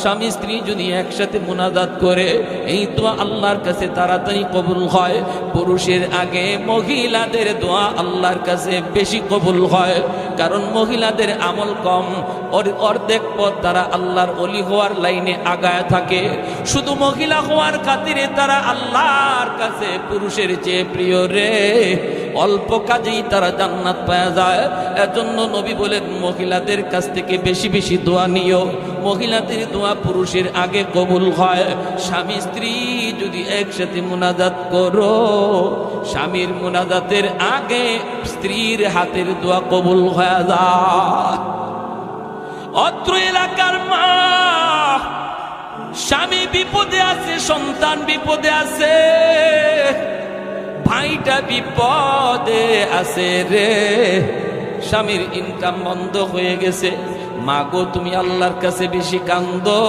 স্বামী স্ত্রী যদি একসাথে মুনাজাত করে এই দোয়া আল্লাহর কাছে তাড়াতাড়ি কবুল হয়। পুরুষের আগে মহিলাদের দোয়া আল্লাহর কাছে বেশি কবুল হয়, কারণ মহিলাদের আমল কম, অর্ধেক পথ তারা আল্লাহর ওলি হওয়ার লাইনে আগায় থাকে। শুধু মহিলা হওয়ার খাতিরে তারা আল্লাহর কাছে পুরুষের চেয়ে প্রিয় রে, অল্প কাজেই তারা জান্নাত পাওয়া যায়। এজন্য নবী বলেন মহিলাদের কাছ থেকে বেশি বেশি দোয়া নিও, মহিলাদের দোয়া পুরুষের আগে কবুল হয়। স্বামী স্ত্রী যদি একসাথে মুনাজাত করো, স্বামীর মুনাজাতের আগে স্ত্রীর হাতের দোয়া কবুল হয়ে যায়। অত্র এলাকার মা, স্বামী বিপদে আছে, সন্তান বিপদে আছে, ভাইটা বিপদে আছে রে, স্বামীর ইনকাম বন্ধ হয়ে গেছে। মা গো, তুমি আল্লাহর কাছে বেশি কান্দো।